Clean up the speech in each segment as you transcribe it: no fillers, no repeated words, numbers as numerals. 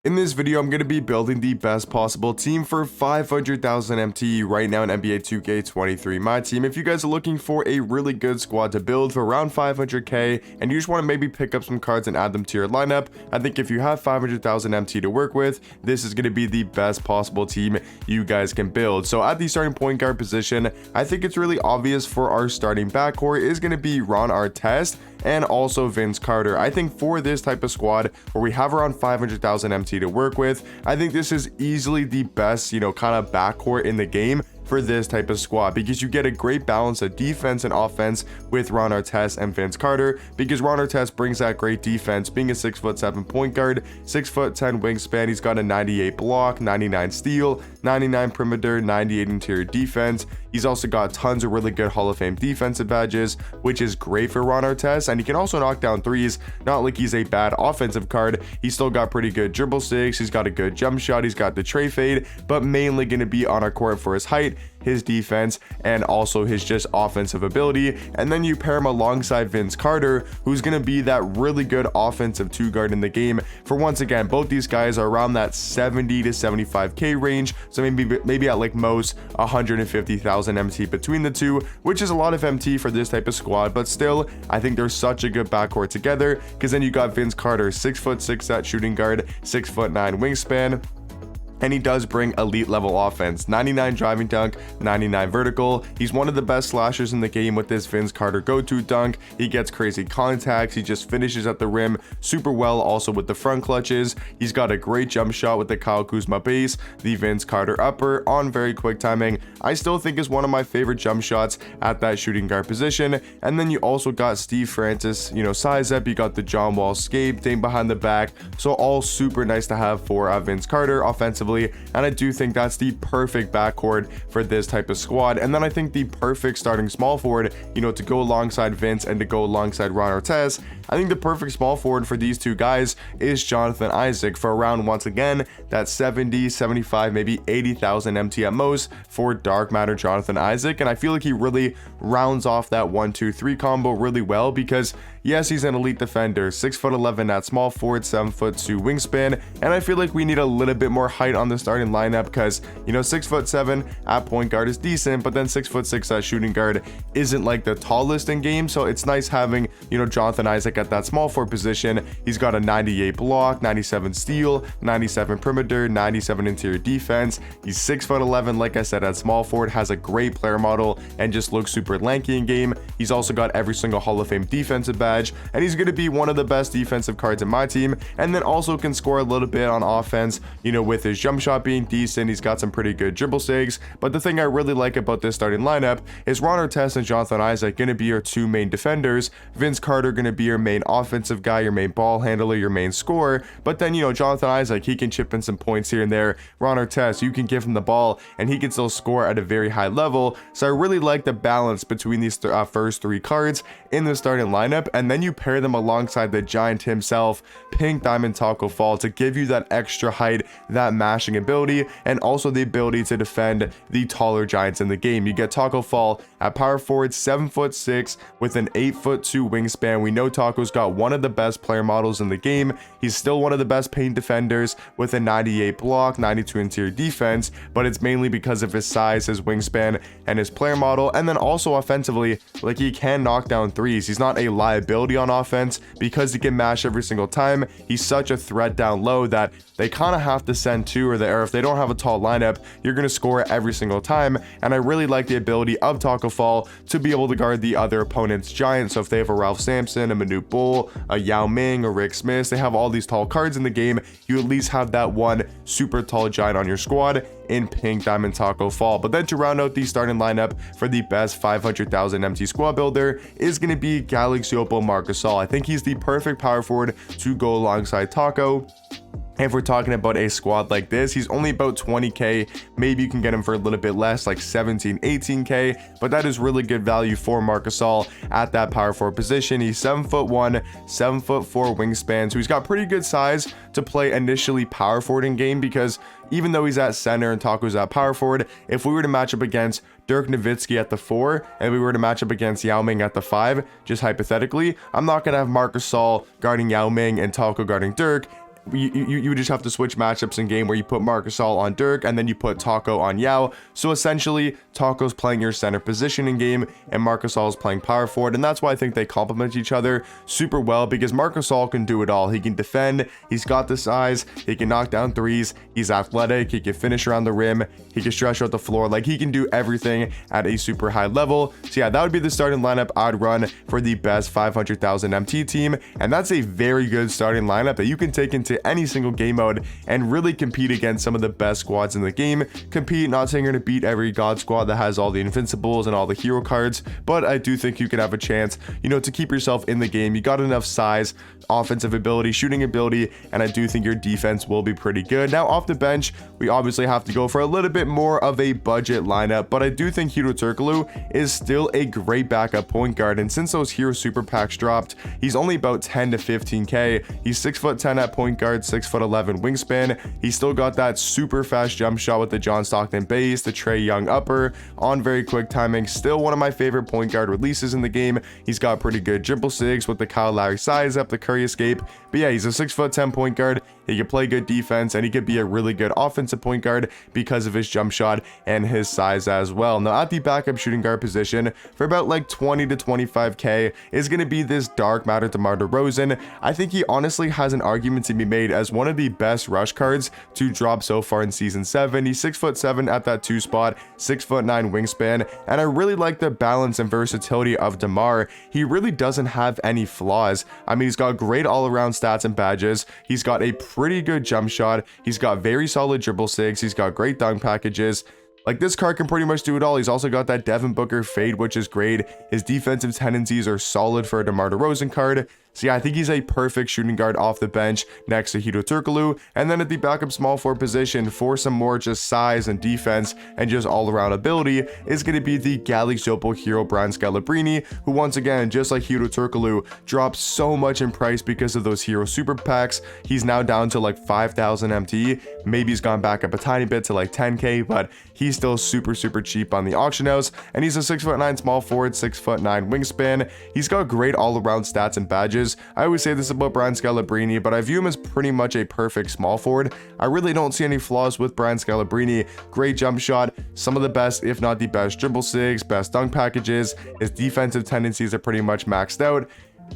In this video, I'm going to be building the best possible team for 500,000 MT right now in NBA 2K23 My Team. If you guys are looking for a really good squad to build for around 500k and you just want to maybe pick up some cards and add them to your lineup, I think if you have 500,000 MT to work with, this is going to be the best possible team you guys can build. So at the starting point guard position, I think it's really obvious for our starting backcourt is going to be Ron Artest and also Vince Carter. I think for this type of squad where we have around 500,000 MT to work with, I think this is easily the best, kind of backcourt in the game for this type of squad, because you get a great balance of defense and offense with Ron Artest and Vince Carter, because Ron Artest brings that great defense, being a 6'7" point guard, 6'10" wingspan. He's got a 98 block, 99 steal, 99 perimeter, 98 interior defense. He's also got tons of really good Hall of Fame defensive badges, which is great for Ron Artest, and he can also knock down threes. Not like he's a bad offensive card. He's still got pretty good dribble sticks, he's got a good jump shot, he's got the tray fade, but mainly going to be on our court for his height, his defense, and also his just offensive ability. And then you pair him alongside Vince Carter, who's going to be that really good offensive two guard in the game. For once again, both these guys are around that 70 to 75k range, so maybe at like most 150,000 MT between the two, which is a lot of MT for this type of squad. But still, I think they're such a good backcourt together, because then you got Vince Carter, 6'6" at shooting guard, 6'9" wingspan, and he does bring elite level offense, 99 driving dunk, 99 vertical. He's one of the best slashers in the game with this Vince Carter go-to dunk. He gets crazy contacts, he just finishes at the rim super well, also with the front clutches. He's got a great jump shot with the Kyle Kuzma base, the Vince Carter upper on very quick timing. I still think is one of my favorite jump shots at that shooting guard position. And then you also got Steve Francis, size up. You got the John Wall scape thing behind the back, so all super nice to have for Vince Carter offensively. And I do think that's the perfect backcourt for this type of squad. And then I think the perfect starting small forward, to go alongside Vince and to go alongside Ron Artest, I think the perfect small forward for these two guys is Jonathan Isaac for around, once again, that 70, 75, maybe 80,000 MT at most for dark matter Jonathan Isaac. And I feel like he really rounds off that 1-2-3 combo really well, because yes, he's an elite defender, 6'11" at small forward, 7'2" wingspan, and I feel like we need a little bit more height on the starting lineup, because 6'7" at point guard is decent, but then 6'6" at shooting guard isn't like the tallest in game. So it's nice having Jonathan Isaac at that small forward position. He's got a 98 block, 97 steal, 97 perimeter, 97 interior defense. He's 6'11", like I said, at small forward, has a great player model and just looks super lanky in game. He's also got every single Hall of Fame defensive badge, and he's going to be one of the best defensive cards in my team. And then also can score a little bit on offense, with his jump shot being decent. He's got some pretty good dribble saves. But the thing I really like about this starting lineup is Ron Artest and Jonathan Isaac going to be your two main defenders. Vince Carter going to be your main offensive guy, your main ball handler, your main scorer. But then, Jonathan Isaac, he can chip in some points here and there. Ron Artest, you can give him the ball and he can still score at a very high level. So I really like the balance between these first three cards in the starting lineup. And then you pair them alongside the giant himself, Pink Diamond Taco Fall, to give you that extra height, that mashing ability, and also the ability to defend the taller giants in the game. You get Taco Fall at power forward, 7'6" with an 8'2" wingspan. We know Taco's got one of the best player models in the game. He's still one of the best paint defenders with a 98 block, 92 interior defense, but it's mainly because of his size, his wingspan, and his player model. And then also offensively, like, he can knock down threes. He's not a liability on offense because he can mash every single time. He's such a threat down low that they kind of have to send two, or if they don't have a tall lineup, you're going to score every single time. And I really like the ability of Taco Fall to be able to guard the other opponent's giant. So if they have a Ralph Sampson, a Manute Bol, a Yao Ming, a Rick Smith, they have all these tall cards in the game, you at least have that one super tall giant on your squad in Pink Diamond Taco Fall. But then to round out the starting lineup for the best 500,000 MT squad builder is going to be Galaxy Opal Marc Gasol. I think he's the perfect power forward to go alongside Taco. If we're talking about a squad like this, he's only about 20k. Maybe you can get him for a little bit less, like 17, 18k, but that is really good value for Marc Gasol at that power forward position. He's 7'1", 7'4" wingspan, so he's got pretty good size to play initially power forward in game, because even though he's at center and Taco's at power forward, if we were to match up against Dirk Nowitzki at the 4 and we were to match up against Yao Ming at the 5, just hypothetically, I'm not going to have Marc Gasol guarding Yao Ming and Taco guarding Dirk. you would just have to switch matchups in game where you put Marc Gasol on Dirk and then you put Taco on Yao. So essentially, Taco's playing your center position in game and Marc Gasol is playing power forward, and that's why I think they complement each other super well, because Marc Gasol can do it all. He can defend, he's got the size, he can knock down threes, he's athletic, he can finish around the rim, he can stretch out the floor. Like, he can do everything at a super high level. So yeah, that would be the starting lineup I'd run for the best 500,000 MT team, and that's a very good starting lineup that you can take into any single game mode and really compete against some of the best squads in the game. Compete, not saying you're going to beat every god squad that has all the invincibles and all the hero cards, but I do think you can have a chance, you know, to keep yourself in the game. You got enough size, offensive ability, shooting ability, and I do think your defense will be pretty good. Now off the bench, we obviously have to go for a little bit more of a budget lineup, but I do think Hedo Turkoglu is still a great backup point guard, and since those hero super packs dropped, he's only about 10 to 15k. He's 6'10" at point guard, 6'11" wingspan. He's still got that super fast jump shot with the John Stockton base, the Trae Young upper on very quick timing. Still one of my favorite point guard releases in the game. He's got pretty good dribble sigs with the Kyle Lowry size up, the Curry escape. But yeah, he's a 6'10" point guard. He can play good defense and he could be a really good offensive point guard because of his jump shot and his size as well. Now at the backup shooting guard position for about like 20 to 25k is going to be this dark matter DeMar DeRozan. I think he honestly has an argument to be made as one of the best rush cards to drop so far in season 7. He's 6'7" at that 2 spot, 6'9" wingspan, and I really like the balance and versatility of DeMar. He really doesn't have any flaws. I mean, he's got great all-around stats and badges. He's got a pretty good jump shot. He's got very solid dribble sigs. He's got great dunk packages. Like, this card can pretty much do it all. He's also got that Devin Booker fade, which is great. His defensive tendencies are solid for a DeMar DeRozan card. So yeah, I think he's a perfect shooting guard off the bench next to Hedo Turkoglu. And then at the backup small forward position for some more just size and defense and just all around ability is going to be the Galaxy Opal hero Brian Scalabrine, who once again, just like Hedo Turkoglu, dropped so much in price because of those hero super packs. He's now down to like 5,000 MT. Maybe he's gone back up a tiny bit to like 10k, but he's still super cheap on the auction house. And he's a 6'9" small forward, 6'9" wingspan. He's got great all around stats and badges. I always say this about Brian Scalabrine, but I view him as pretty much a perfect small forward. I really don't see any flaws with Brian Scalabrine. Great jump shot, some of the best, if not the best dribble sigs, best dunk packages. His defensive tendencies are pretty much maxed out.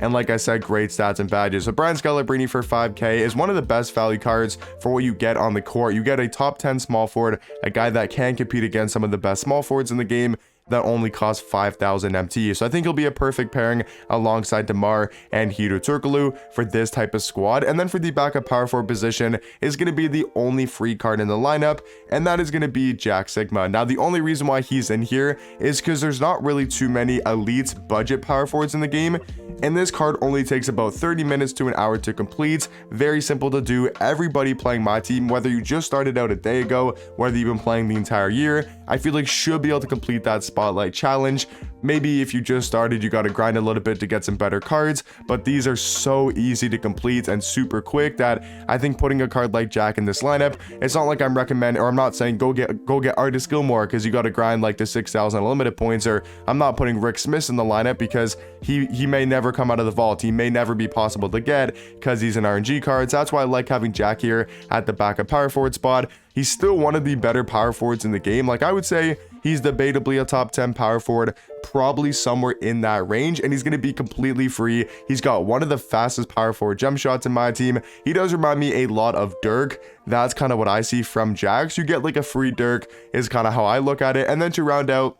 And like I said, great stats and badges. So Brian Scalabrine for 5k is one of the best value cards for what you get on the court. You get a top 10 small forward, a guy that can compete against some of the best small forwards in the game, that only costs 5,000 MT. So I think he'll be a perfect pairing alongside DeMar and Hedo Turkoglu for this type of squad. And then for the backup power forward position is going to be the only free card in the lineup, and that is going to be Jack Sigma. Now, the only reason why he's in here is because there's not really too many elite budget power forwards in the game, and this card only takes about 30 minutes to an hour to complete. Very simple to do. Everybody playing Myteam, whether you just started out a day ago, whether you've been playing the entire year, I feel like should be able to complete that spotlight challenge. Maybe if you just started, you got to grind a little bit to get some better cards, but these are so easy to complete and super quick that I think putting a card like Jack in this lineup, it's not like I'm recommending, or I'm not saying go get Artis Gilmore because you got to grind like the 6,000 unlimited points, or I'm not putting Rick Smith in the lineup because he may never come out of the vault. He may never be possible to get because he's an RNG card. So that's why I like having Jack here at the backup power forward spot. He's still one of the better power forwards in the game. Like, I would say he's debatably a top 10 power forward, probably somewhere in that range, and he's going to be completely free. He's got one of the fastest power forward jump shots in my team. He does remind me a lot of Dirk. That's kind of what I see from Jack. So you get like a free Dirk is kind of how I look at it. And then to round out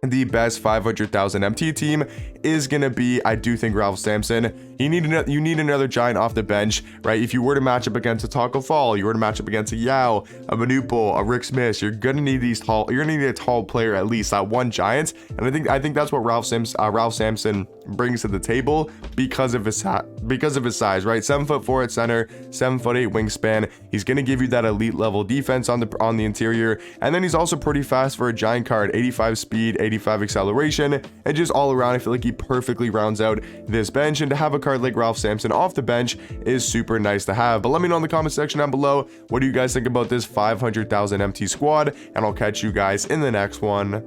the best 500,000 MT team is going to be, I do think, Ralph Sampson. You need another giant off the bench, right? If you were to match up against a Taco Fall, you were to match up against a Yao, a Manupal, a Rick Smith, you're going to need these tall, you're going to need a tall player at least, that one giant. And I think that's what Ralph Sampson brings to the table because of his size, right? 7'4" at center, 7'8" wingspan. He's going to give you that elite level defense on the interior, and then he's also pretty fast for a giant card. 85 speed, 85 acceleration, and just all around, I feel like he perfectly rounds out this bench. And to have a card like Ralph Sampson off the bench is super nice to have. But let me know in the comment section down below, what do you guys think about this 500,000 MT squad? And I'll catch you guys in the next one.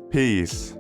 Peace.